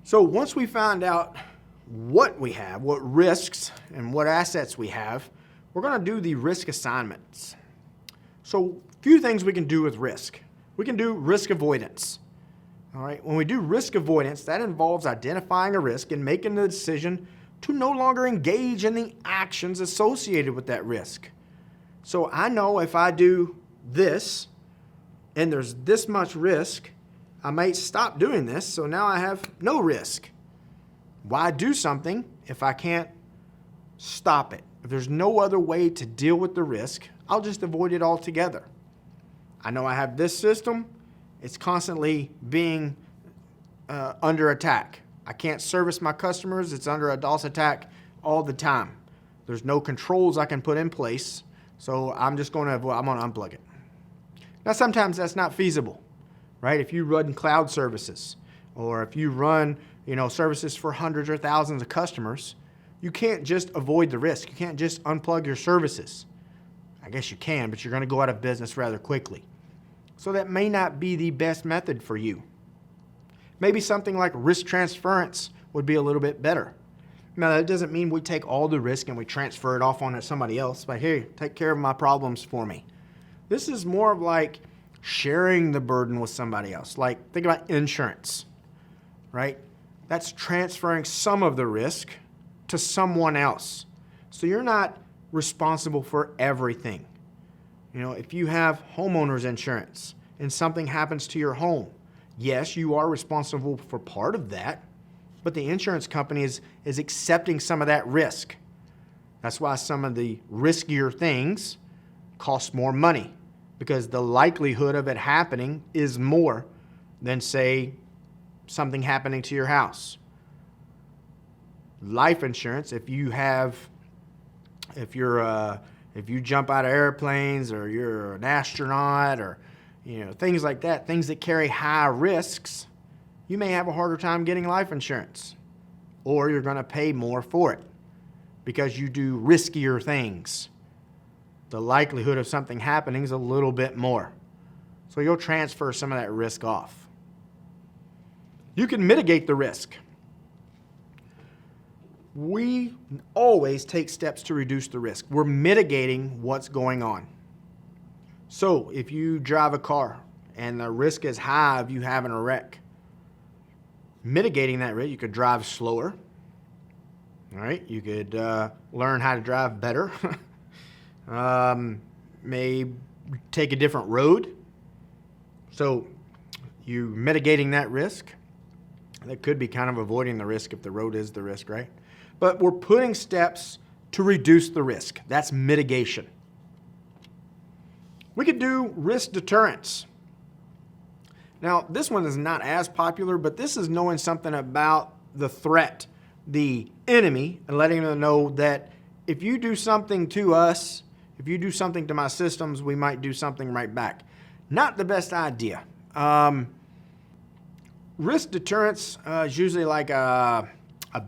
So once we find out what we have, what risks and what assets we have, we're going to do the risk assignments. So a few things we can do with risk. We can do risk avoidance. All right. When we do risk avoidance, that involves identifying a risk and making the decision to no longer engage in the actions associated with that risk. So I know if I do this and there's this much risk, I might stop doing this, so now I have no risk. Why do something if I can't stop it? If there's no other way to deal with the risk, I'll just avoid it altogether. I know I have this system. It's constantly being under attack. I can't service my customers. It's under a DOS attack all the time. There's no controls I can put in place, so I'm just going to avoid. I'm going to unplug it. Now, sometimes that's not feasible, right? If you run cloud services, or if you run, services for hundreds or thousands of customers, you can't just avoid the risk. You can't just unplug your services. I guess you can, but you're going to go out of business rather quickly. So that may not be the best method for you. Maybe something like risk transference would be a little bit better. Now, that doesn't mean we take all the risk and we transfer it off onto somebody else, but here, take care of my problems for me. This is more of like sharing the burden with somebody else. Like, think about insurance, right? That's transferring some of the risk to someone else. So you're not responsible for everything. If you have homeowners insurance and something happens to your home, yes, you are responsible for part of that, but the insurance company is accepting some of that risk. That's why some of the riskier things cost more money, because the likelihood of it happening is more than, say, something happening to your house. Life insurance, if you jump out of airplanes, or you're an astronaut, or things like that, things that carry high risks, you may have a harder time getting life insurance, or you're going to pay more for it because you do riskier things. The likelihood of something happening is a little bit more. So you'll transfer some of that risk off. You can mitigate the risk. We always take steps to reduce the risk. We're mitigating what's going on. So if you drive a car and the risk is high of you having a wreck, mitigating that risk, you could drive slower. All right, you could learn how to drive better. May take a different road. So you mitigating that risk. That could be kind of avoiding the risk if the road is the risk, right? But we're putting steps to reduce the risk. That's mitigation. We could do risk deterrence. Now, this one is not as popular, but this is knowing something about the threat, the enemy, and letting them know that if you do something to us, if you do something to my systems, we might do something right back. Not the best idea. Risk deterrence is usually like a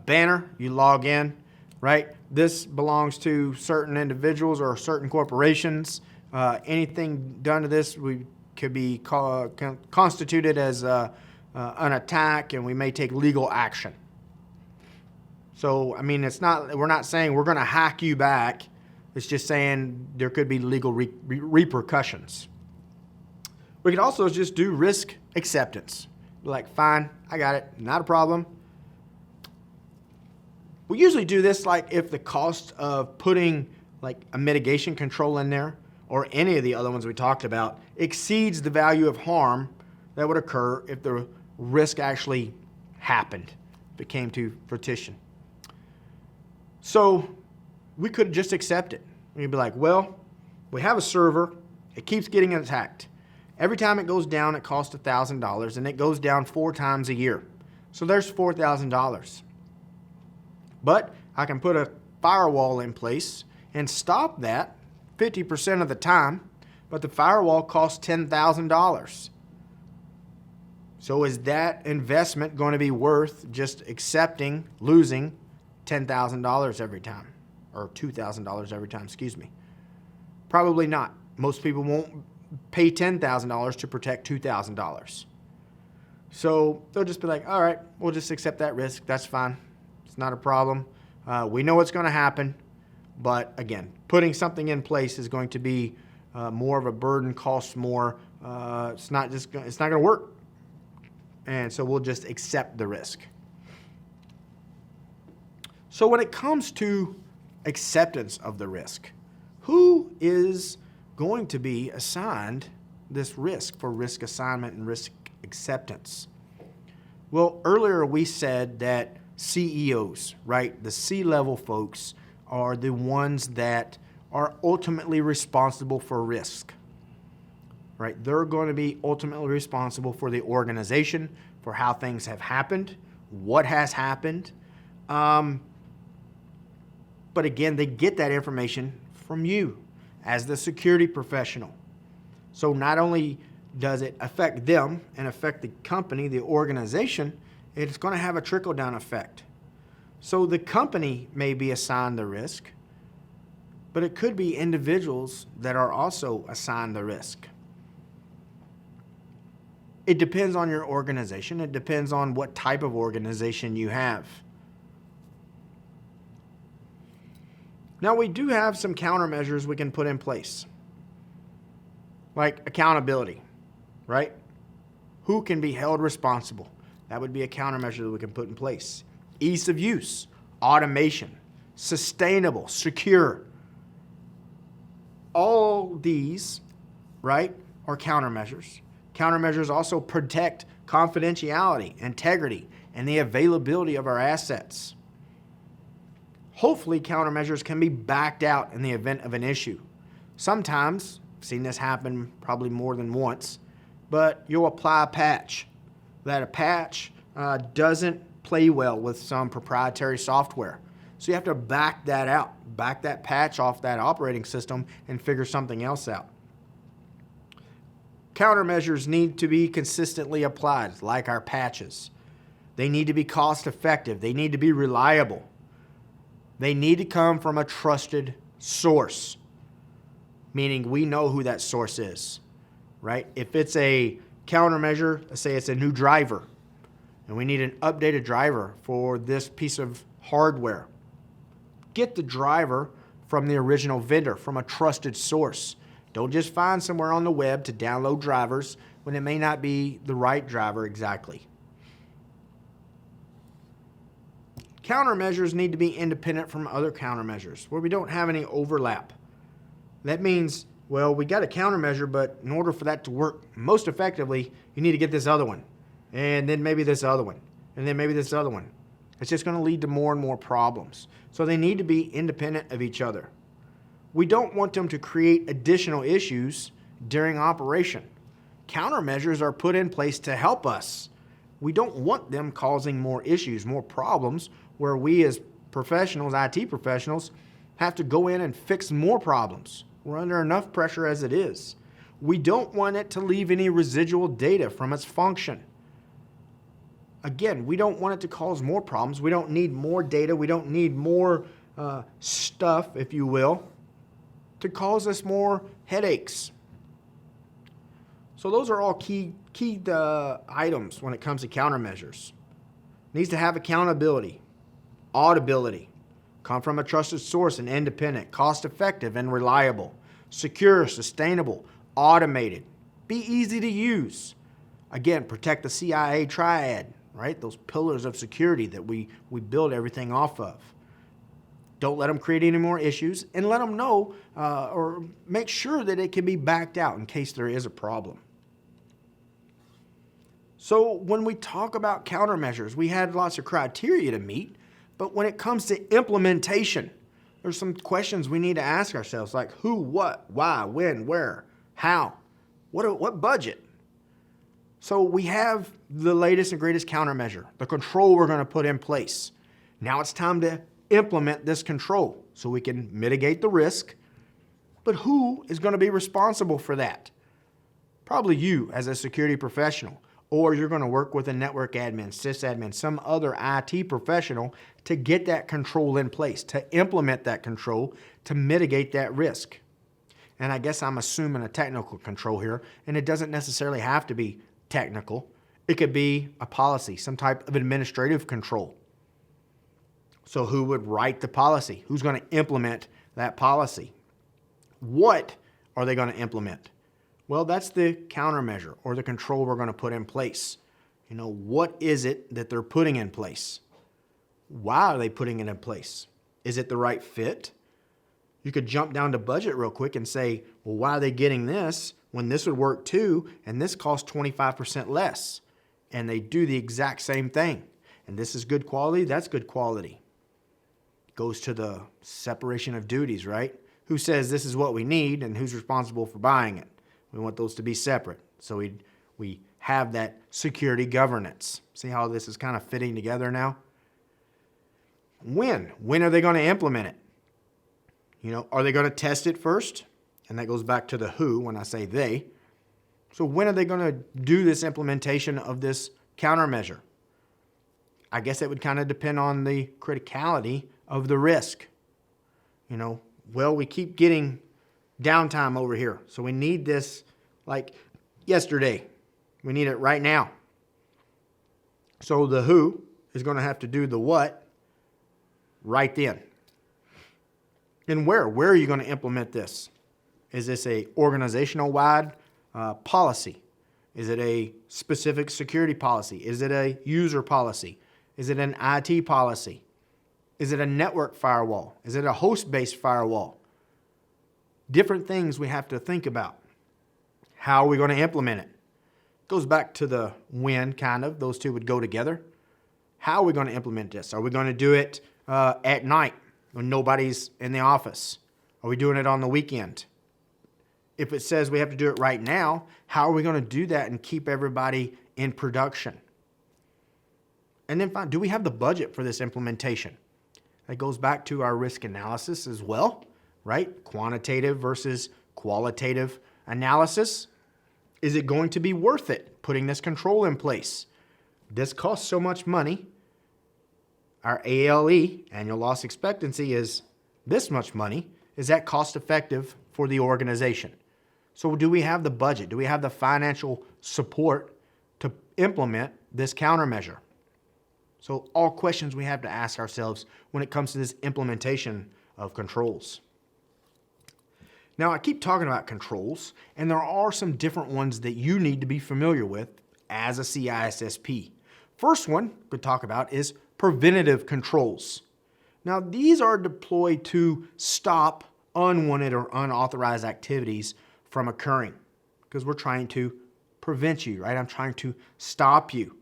banner. You log in, right? This belongs to certain individuals or certain corporations. Anything done to this could be constituted as an attack, and we may take legal action. So, we're not saying we're going to hack you back. It's just saying there could be legal repercussions. We could also just do risk acceptance. Like, fine, I got it, not a problem. We usually do this like if the cost of putting like a mitigation control in there, or any of the other ones we talked about, exceeds the value of harm that would occur if the risk actually happened, if it came to fruition. So we could just accept it. We'd be like, well, we have a server. It keeps getting attacked. Every time it goes down, it costs $1,000, and it goes down 4 times a year. So there's $4,000. But I can put a firewall in place and stop that 50% of the time, but the firewall costs $10,000. So is that investment going to be worth just accepting losing $10,000 every time, or $2,000 every time, excuse me? Probably not. Most people won't pay $10,000 to protect $2,000. So they'll just be like, all right, we'll just accept that risk. That's fine. It's not a problem. We know what's going to happen. But again, putting something in place is going to be more of a burden, costs more. It's not going to work. And so we'll just accept the risk. So when it comes to acceptance of the risk, who is going to be assigned this risk for risk assignment and risk acceptance? Well, earlier we said that CEOs, right, the C-level folks are the ones that are ultimately responsible for risk, right? They're going to be ultimately responsible for the organization, for how things have happened, what has happened. But again, they get that information from you as the security professional. So not only does it affect them and affect the company, the organization, it's going to have a trickle-down effect. So the company may be assigned the risk, but it could be individuals that are also assigned the risk. It depends on your organization. It depends on what type of organization you have. Now, we do have some countermeasures we can put in place, like accountability, right? Who can be held responsible? That would be a countermeasure that we can put in place. Ease of use, automation, sustainable, secure. All these, right, are countermeasures. Countermeasures also protect confidentiality, integrity, and the availability of our assets. Hopefully, countermeasures can be backed out in the event of an issue. Sometimes, I've seen this happen probably more than once, but you'll apply a patch. That a patch doesn't play well with some proprietary software. So you have to back that out, back that patch off that operating system and figure something else out. Countermeasures need to be consistently applied, like our patches. They need to be cost effective. They need to be reliable. They need to come from a trusted source, meaning we know who that source is, right? If it's a countermeasure, let's say it's a new driver, and we need an updated driver for this piece of hardware. Get the driver from the original vendor, from a trusted source. Don't just find somewhere on the web to download drivers when it may not be the right driver exactly. Countermeasures need to be independent from other countermeasures where we don't have any overlap. That means, well, we got a countermeasure, but in order for that to work most effectively, you need to get this other one, and then maybe this other one, and then maybe this other one. It's just going to lead to more and more problems. So they need to be independent of each other. We don't want them to create additional issues during operation. Countermeasures are put in place to help us. We don't want them causing more issues, more problems, where we as professionals, IT professionals, have to go in and fix more problems. We're under enough pressure as it is. We don't want it to leave any residual data from its function. Again, we don't want it to cause more problems. We don't need more data. We don't need more stuff, if you will, to cause us more headaches. So those are all key items when it comes to countermeasures. Needs to have accountability, auditability, come from a trusted source and independent, cost-effective and reliable, secure, sustainable, automated, be easy to use. Again, protect the CIA triad, right? Those pillars of security that we build everything off of. Don't let them create any more issues, and let them know or make sure that it can be backed out in case there is a problem. So when we talk about countermeasures, we had lots of criteria to meet, but when it comes to implementation, there's some questions we need to ask ourselves, like who, what, why, when, where, how, what budget? So we have the latest and greatest countermeasure, the control we're going to put in place. Now it's time to implement this control so we can mitigate the risk. But who is going to be responsible for that? Probably you as a security professional, or you're going to work with a network admin, sysadmin, some other IT professional to get that control in place, to implement that control, to mitigate that risk. And I guess I'm assuming a technical control here, and it doesn't necessarily have to be technical. It could be a policy, some type of administrative control. So who would write the policy? Who's going to implement that policy? What are they going to implement? Well, that's the countermeasure or the control we're going to put in place. What is it that they're putting in place? Why are they putting it in place? Is it the right fit? You could jump down to budget real quick and say, well, why are they getting this when this would work too, and this costs 25% less? And they do the exact same thing. And this is good quality, that's good quality. Goes to the separation of duties, right? Who says this is what we need and who's responsible for buying it? We want those to be separate. So we have that security governance. See how this is kind of fitting together now? When are they going to implement it? Are they going to test it first? And that goes back to the who when I say they. So when are they going to do this implementation of this countermeasure? I guess it would kind of depend on the criticality of the risk. Well, we keep getting downtime over here. So we need this like yesterday. We need it right now. So the who is going to have to do the what right then. And where? Where are you going to implement this? Is this a organizational-wide policy? Is it a specific security policy? Is it a user policy? Is it an IT policy? Is it a network firewall? Is it a host-based firewall? Different things we have to think about. How are we going to implement it? Goes back to the when, kind of. Those two would go together. How are we going to implement this? Are we going to do it at night when nobody's in the office? Are we doing it on the weekend? If it says we have to do it right now, how are we going to do that and keep everybody in production? And then do we have the budget for this implementation? That goes back to our risk analysis as well, right? Quantitative versus qualitative analysis. Is it going to be worth it putting this control in place? This costs so much money. Our ALE, annual loss expectancy, is this much money. Is that cost effective for the organization? So do we have the budget? Do we have the financial support to implement this countermeasure? So all questions we have to ask ourselves when it comes to this implementation of controls. Now, I keep talking about controls, and there are some different ones that you need to be familiar with as a CISSP. First one we'll talk about is preventative controls. Now, these are deployed to stop unwanted or unauthorized activities from occurring because we're trying to prevent you, right? I'm trying to stop you,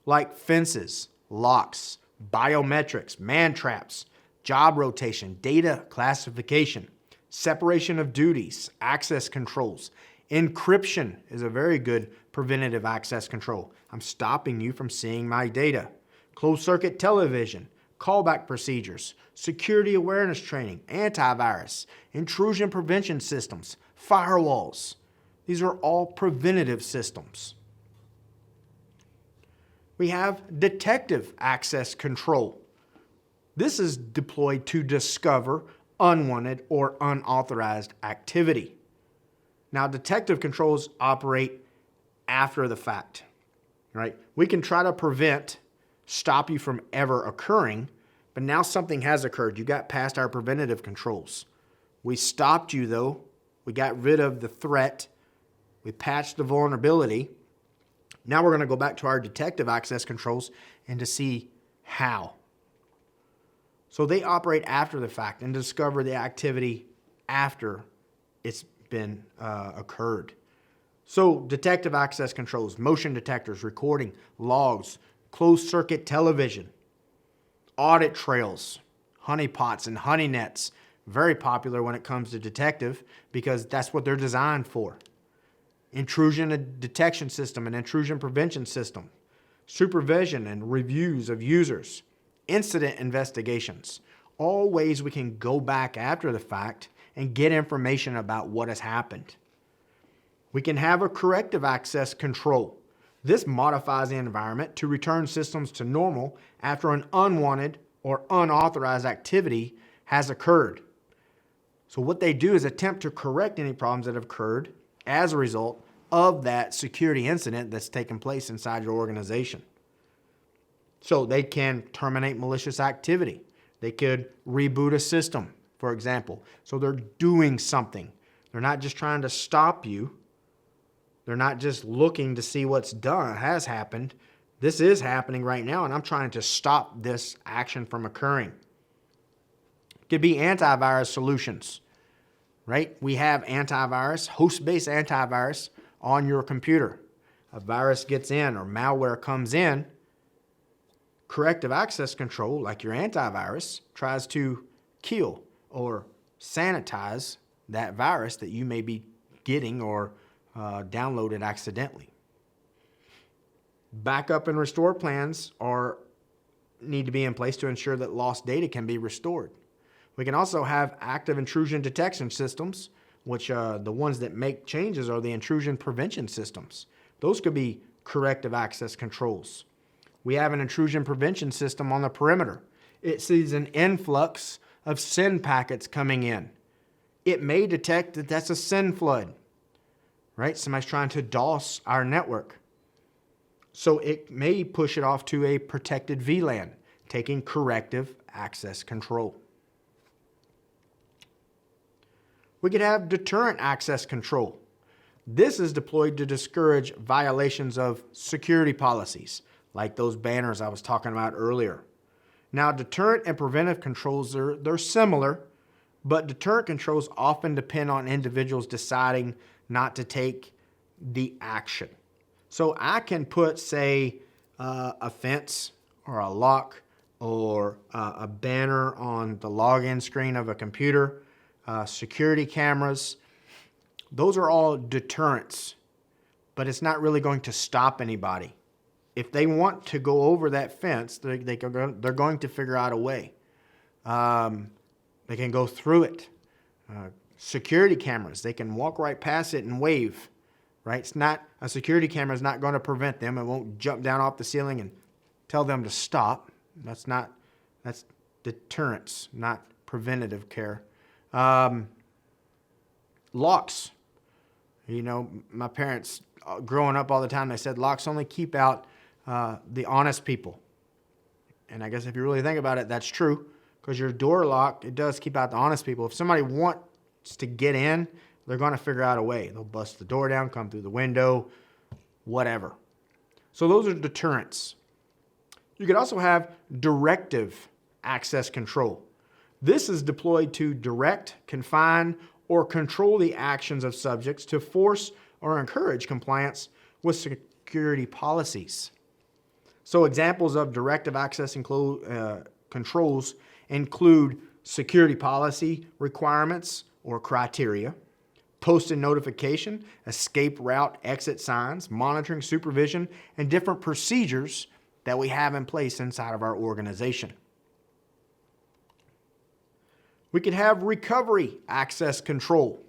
like fences, locks, biometrics, man traps, job rotation, data classification, separation of duties, access controls. Encryption is a very good preventative access control. I'm stopping you from seeing my data. Closed circuit television, callback procedures, security awareness training, antivirus, intrusion prevention systems, firewalls. These are all preventative systems. We have detective access control. This is deployed to discover unwanted or unauthorized activity. Now, detective controls operate after the fact, right? We can try to stop you from ever occurring, but now something has occurred. You got past our preventative controls. We stopped you though. We got rid of the threat. We patched the vulnerability. Now we're going to go back to our detective access controls and to see how. So they operate after the fact and discover the activity after it's been occurred. So detective access controls, motion detectors, recording, logs, closed circuit television, audit trails, honeypots and honey nets. Very popular when it comes to detective because that's what they're designed for. Intrusion detection system and intrusion prevention system, supervision and reviews of users, incident investigations, all ways we can go back after the fact and get information about what has happened. We can have a corrective access control. This modifies the environment to return systems to normal after an unwanted or unauthorized activity has occurred. So what they do is attempt to correct any problems that have occurred as a result of that security incident that's taken place inside your organization. So they can terminate malicious activity. They could reboot a system, for example. So they're doing something. They're not just trying to stop you. They're not just looking to see what's done, has happened. This is happening right now, and I'm trying to stop this action from occurring. It could be antivirus solutions, right? We have antivirus, host-based antivirus on your computer. A virus gets in or malware comes in, corrective access control, like your antivirus, tries to kill or sanitize that virus that you may be getting or downloaded accidentally. Backup and restore plans need to be in place to ensure that lost data can be restored. We can also have active intrusion detection systems, which the ones that make changes are the intrusion prevention systems. Those could be corrective access controls. We have an intrusion prevention system on the perimeter. It sees an influx of SYN packets coming in. It may detect that that's a SYN flood, right? Somebody's trying to DOS our network. So it may push it off to a protected VLAN, taking corrective access control. We could have deterrent access control. This is deployed to discourage violations of security policies, like those banners I was talking about earlier. Now, deterrent and preventive controls, they're similar, but deterrent controls often depend on individuals deciding not to take the action. So I can put, say, a fence or a lock or a banner on the login screen of a computer, security cameras. Those are all deterrents, but it's not really going to stop anybody. If they want to go over that fence, they're going to figure out a way. They can go through it. Security cameras, they can walk right past it and wave. Right? It's not, a security camera is not going to prevent them. It won't jump down off the ceiling and tell them to stop. That's deterrence, not preventative care. Locks. You know, my parents, growing up all the time, they said locks only keep out the honest people. And I guess if you really think about it, that's true. Because your door lock, it does keep out the honest people. If somebody wants to get in, they're going to figure out a way. They'll bust the door down, come through the window, whatever. So those are deterrents. You could also have directive access control. This is deployed to direct, confine, or control the actions of subjects to force or encourage compliance with security policies. So examples of directive access controls include security policy requirements or criteria, post-it notification, escape route exit signs, monitoring, supervision, and different procedures that we have in place inside of our organization. We could have recovery access control.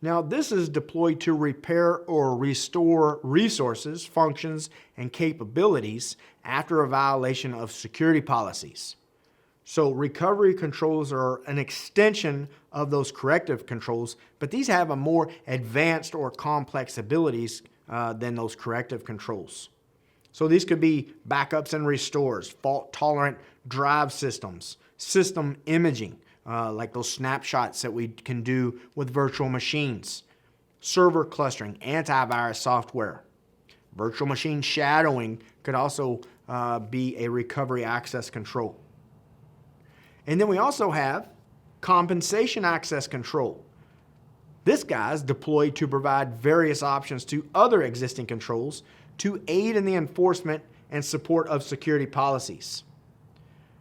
Now, this is deployed to repair or restore resources, functions, and capabilities after a violation of security policies. So recovery controls are an extension of those corrective controls, but these have a more advanced or complex abilities than those corrective controls. So these could be backups and restores, fault-tolerant drive systems, system imaging, like those snapshots that we can do with virtual machines, server clustering, antivirus software. Virtual machine shadowing could also be a recovery access control. And then we also have compensation access control. This guy is deployed to provide various options to other existing controls to aid in the enforcement and support of security policies.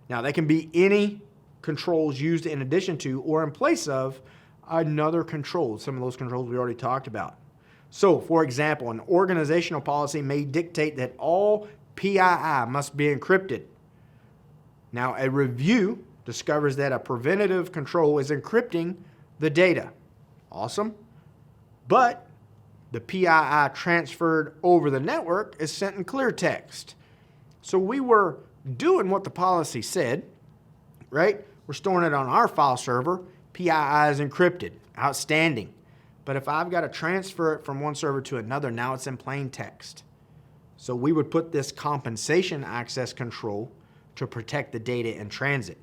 Now, they can be any controls used in addition to or in place of another control. Some of those controls we already talked about. So, for example, an organizational policy may dictate that all PII must be encrypted. Now, a review discovers that a preventative control is encrypting the data. Awesome. But the PII transferred over the network is sent in clear text. So we were doing what the policy said, right? We're storing it on our file server. PII is encrypted. Outstanding. But if I've got to transfer it from one server to another, now it's in plain text. So we would put this compensation access control to protect the data in transit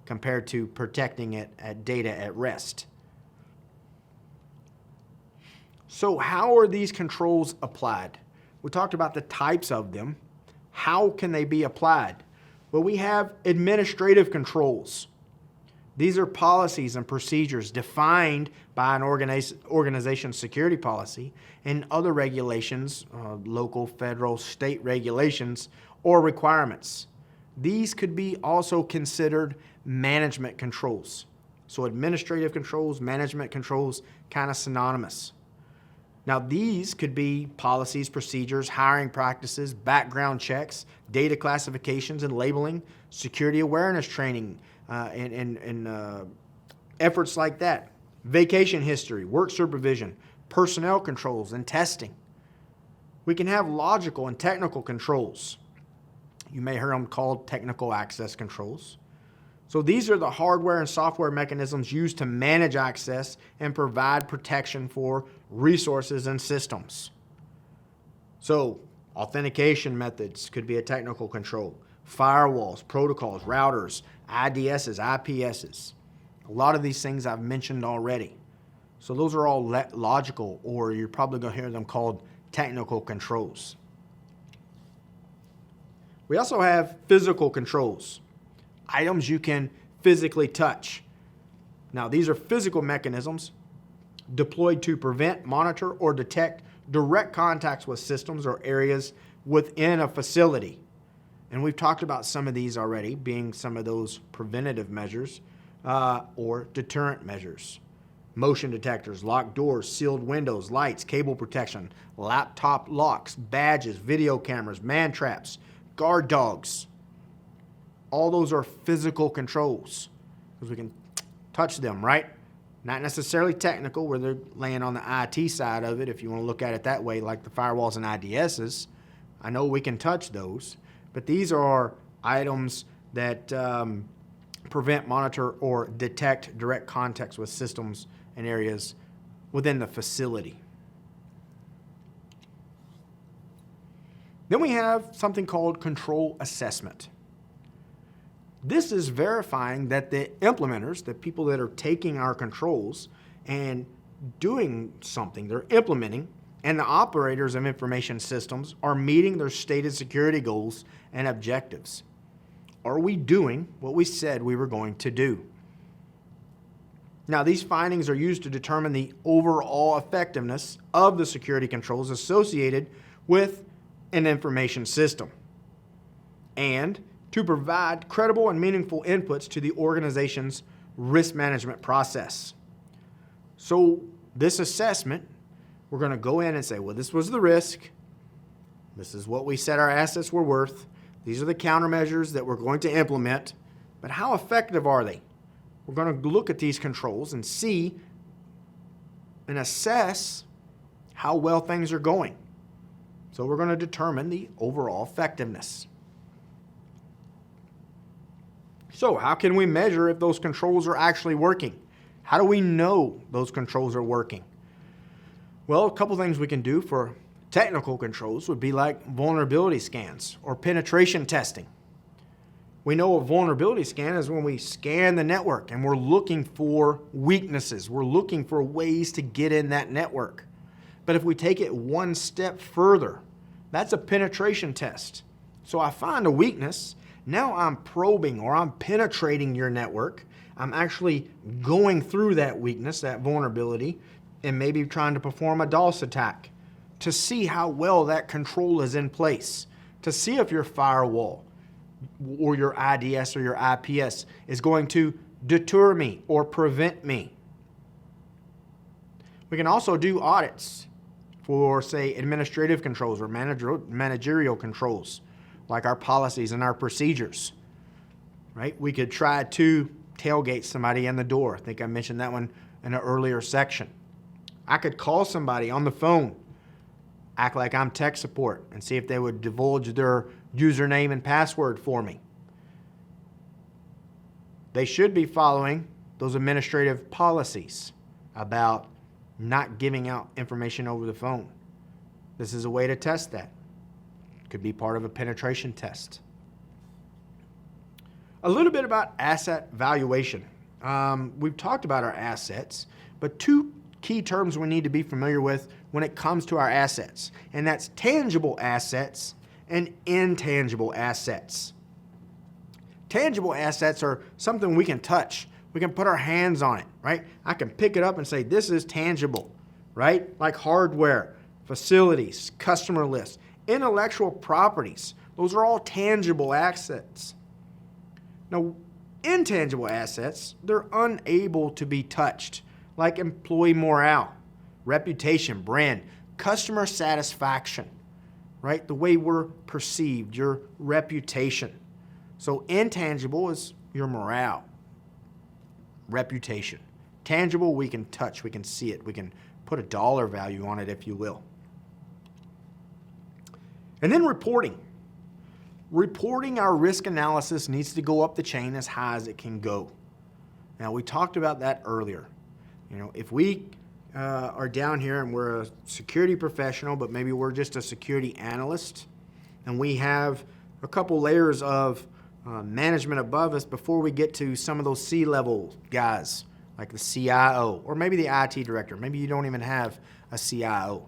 compared to protecting it at data at rest. So how are these controls applied? We talked about the types of them. How can they be applied? Well, we have administrative controls. These are policies and procedures defined by an organization's security policy and other regulations, local, federal, state regulations, or requirements. These could be also considered management controls. So administrative controls, management controls, kind of synonymous. Now, these could be policies, procedures, hiring practices, background checks, data classifications and labeling, security awareness training, and efforts like that. Vacation history, work supervision, personnel controls, and testing. We can have logical and technical controls. You may hear them called technical access controls. So these are the hardware and software mechanisms used to manage access and provide protection for resources and systems. So authentication methods could be a technical control. Firewalls, protocols, routers, IDSs, IPSs. A lot of these things I've mentioned already. So those are all logical, or you're probably going to hear them called technical controls. We also have physical controls, items you can physically touch. Now, these are physical mechanisms deployed to prevent, monitor, or detect direct contacts with systems or areas within a facility. And we've talked about some of these already, being some of those preventative measures or deterrent measures. Motion detectors, locked doors, sealed windows, lights, cable protection, laptop locks, badges, video cameras, man traps, guard dogs. All those are physical controls because we can touch them, right? Not necessarily technical, where they're laying on the IT side of it, if you want to look at it that way, like the firewalls and IDSs. I know we can touch those, but these are items that prevent, monitor, or detect direct contacts with systems and areas within the facility. Then we have something called control assessment. This is verifying that the implementers, the people that are taking our controls and doing something, they're implementing, and the operators of information systems are meeting their stated security goals and objectives. Are we doing what we said we were going to do? Now, these findings are used to determine the overall effectiveness of the security controls associated with an information system, and to provide credible and meaningful inputs to the organization's risk management process. So this assessment, we're going to go in and say, well, this was the risk. This is what we said our assets were worth. These are the countermeasures that we're going to implement. But how effective are they? We're going to look at these controls and see and assess how well things are going. So we're going to determine the overall effectiveness. So how can we measure if those controls are actually working? How do we know those controls are working? Well, a couple things we can do for technical controls would be like vulnerability scans or penetration testing. We know a vulnerability scan is when we scan the network and we're looking for weaknesses. We're looking for ways to get in that network. But if we take it one step further, that's a penetration test. So I find a weakness. Now I'm probing or I'm penetrating your network. I'm actually going through that weakness, that vulnerability, and maybe trying to perform a DOS attack to see how well that control is in place, to see if your firewall or your IDS or your IPS is going to deter me or prevent me. We can also do audits for, say, administrative controls or managerial controls, like our policies and our procedures, right? We could try to tailgate somebody in the door. I think I mentioned that one in an earlier section. I could call somebody on the phone, act like I'm tech support, and see if they would divulge their username and password for me. They should be following those administrative policies about not giving out information over the phone. This is a way to test that. Could be part of a penetration test. A little bit about asset valuation. We've talked about our assets, but two key terms we need to be familiar with when it comes to our assets, and that's tangible assets and intangible assets. Tangible assets are something we can touch. We can put our hands on it, right? I can pick it up and say, this is tangible, right? Like hardware, facilities, customer lists, intellectual properties. Those are all tangible assets. Now, intangible assets, they're unable to be touched, like employee morale, reputation, brand, customer satisfaction, right? The way we're perceived, your reputation. So intangible is your morale, reputation. Tangible, we can touch, we can see it, we can put a dollar value on it, if you will. And then reporting. Reporting our risk analysis needs to go up the chain as high as it can go. Now, we talked about that earlier. You know, if we are down here and we're a security professional, but maybe we're just a security analyst, and we have a couple layers of management above us before we get to some of those C-level guys, like the CIO, or maybe the IT director. Maybe you don't even have a CIO.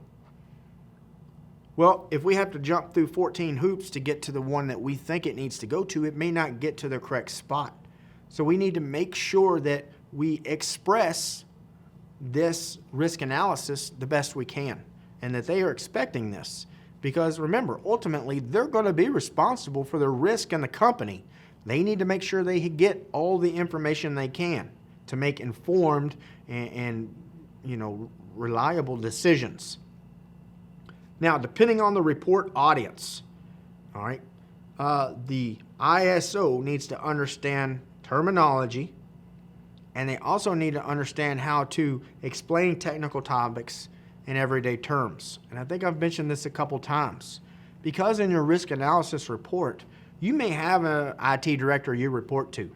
Well, if we have to jump through 14 hoops to get to the one that we think it needs to go to, it may not get to the correct spot. So we need to make sure that we express this risk analysis the best we can, and that they are expecting this. Because remember, ultimately, they're going to be responsible for the risk in the company. They need to make sure they get all the information they can to make informed and reliable decisions. Now, depending on the report audience, all right, the ISO needs to understand terminology, and they also need to understand how to explain technical topics in everyday terms. And I think I've mentioned this a couple times. Because in your risk analysis report, you may have an IT director you report to,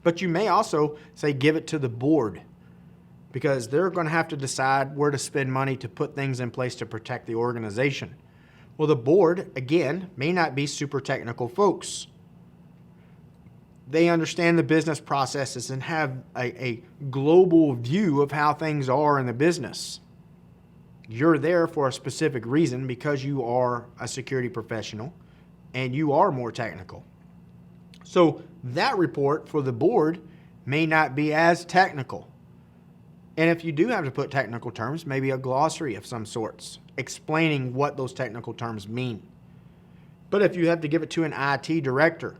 but you may also say give it to the board, because they're going to have to decide where to spend money to put things in place to protect the organization. Well, the board, again, may not be super technical folks. They understand the business processes and have a global view of how things are in the business. You're there for a specific reason because you are a security professional and you are more technical. So that report for the board may not be as technical. And if you do have to put technical terms, maybe a glossary of some sorts explaining what those technical terms mean. But if you have to give it to an IT director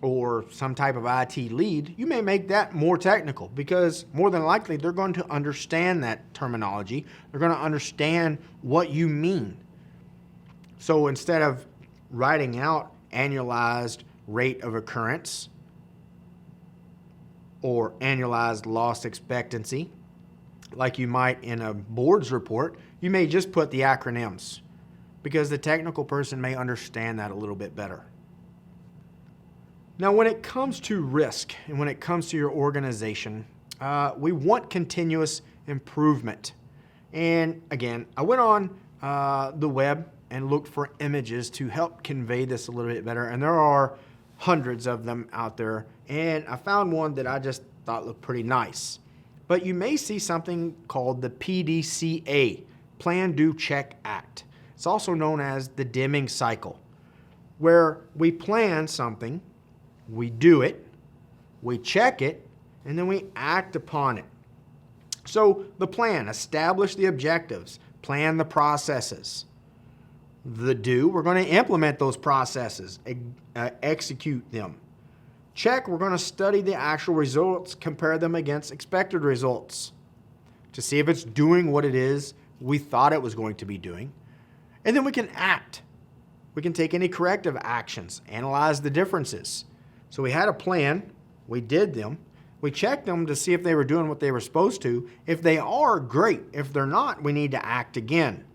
or some type of IT lead, you may make that more technical, because more than likely they're going to understand that terminology. They're going to understand what you mean. So instead of writing out annualized rate of occurrence or annualized loss expectancy, like you might in a board's report, you may just put the acronyms, because the technical person may understand that a little bit better. Now, when it comes to risk and when it comes to your organization, we want continuous improvement. And again, I went on the web and looked for images to help convey this a little bit better. And there are hundreds of them out there. And I found one that I just thought looked pretty nice. But you may see something called the PDCA, Plan, Do, Check, Act. It's also known as the Deming cycle, where we plan something, we do it, we check it, and then we act upon it. So the plan, establish the objectives, plan the processes. The do, we're going to implement those processes, execute them. Check, we're going to study the actual results, compare them against expected results to see if it's doing what it is we thought it was going to be doing. And then we can act. We can take any corrective actions, analyze the differences. So we had a plan, we did them, we checked them to see if they were doing what they were supposed to. If they are, great. If they're not, we need to act again.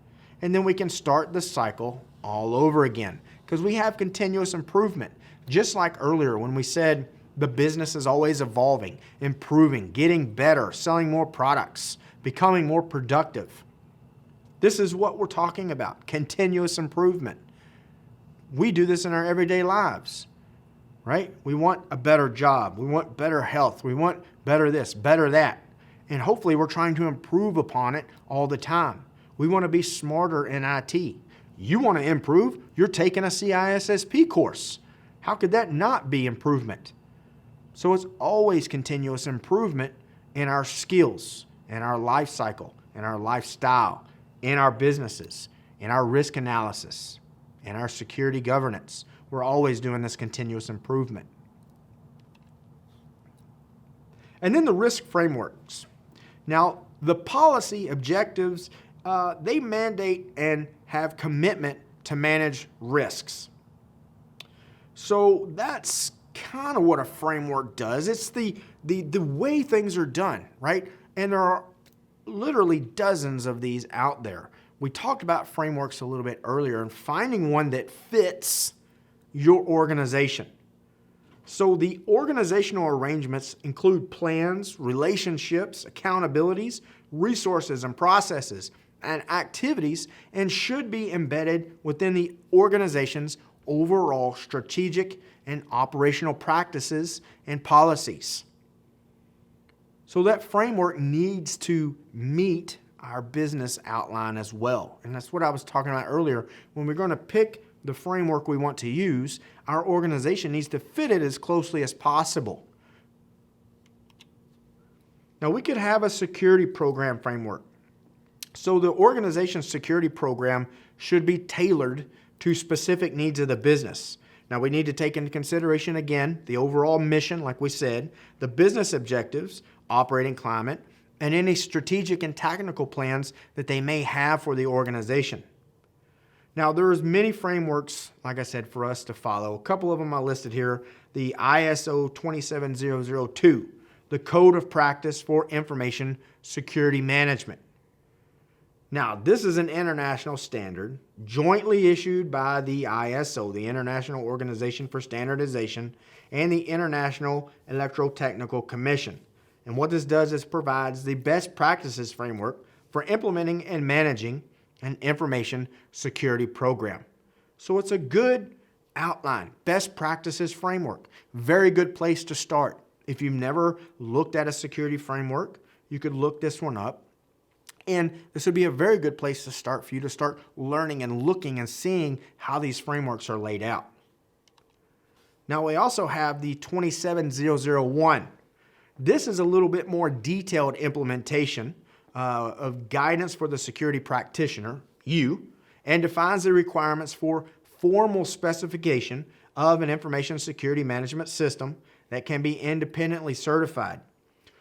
And then we can start the cycle all over again, because we have continuous improvement. Just like earlier when we said The business is always evolving, improving, getting better, selling more products, becoming more productive. This is what we're talking about, continuous improvement. We do this in our everyday lives, right? We want a better job. We want better health. We want better this, better that. And hopefully we're trying to improve upon it all the time. We want to be smarter in IT. You want to improve, you're taking a CISSP course. How could that not be improvement? So it's always continuous improvement in our skills, in our life cycle, in our lifestyle, in our businesses, in our risk analysis, in our security governance. We're always doing this continuous improvement. And then the risk frameworks. Now, the policy objectives, they mandate and have commitment to manage risks. So that's kind of what a framework does. It's the way things are done, right? And there are literally dozens of these out there. We talked about frameworks a little bit earlier and finding one that fits your organization. So the organizational arrangements include plans, relationships, accountabilities, resources and processes and activities, and should be embedded within the organization's overall strategic and operational practices and policies. So that framework needs to meet our business outline as well. And that's what I was talking about earlier. When we're going to pick the framework we want to use, our organization needs to fit it as closely as possible. Now, we could have a security program framework. So the organization's security program should be tailored to specific needs of the business. Now, we need to take into consideration, again, the overall mission, like we said, the business objectives, operating climate, and any strategic and technical plans that they may have for the organization. Now, there's many frameworks, like I said, for us to follow. A couple of them I listed here. The ISO 27002, the Code of Practice for Information Security Management. Now, this is an international standard jointly issued by the ISO, the International Organization for Standardization, and the International Electrotechnical Commission. And what this does is provides the best practices framework for implementing and managing an information security program. So it's a good outline, best practices framework. Very good place to start. If you've never looked at a security framework, you could look this one up. And this would be a very good place to start for you to start learning and looking and seeing how these frameworks are laid out. Now, we also have the 27001. This is a little bit more detailed implementation of guidance for the security practitioner, you, and defines the requirements for formal specification of an information security management system that can be independently certified.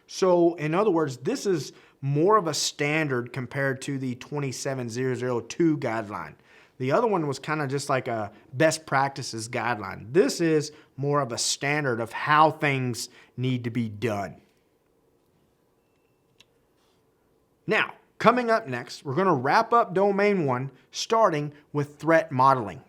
So, in other words, this is more of a standard compared to the 27002 guideline. The other one was kind of just like a best practices guideline. This is more of a standard of how things need to be done. Now, coming up next, we're going to wrap up Domain 1, starting with threat modeling.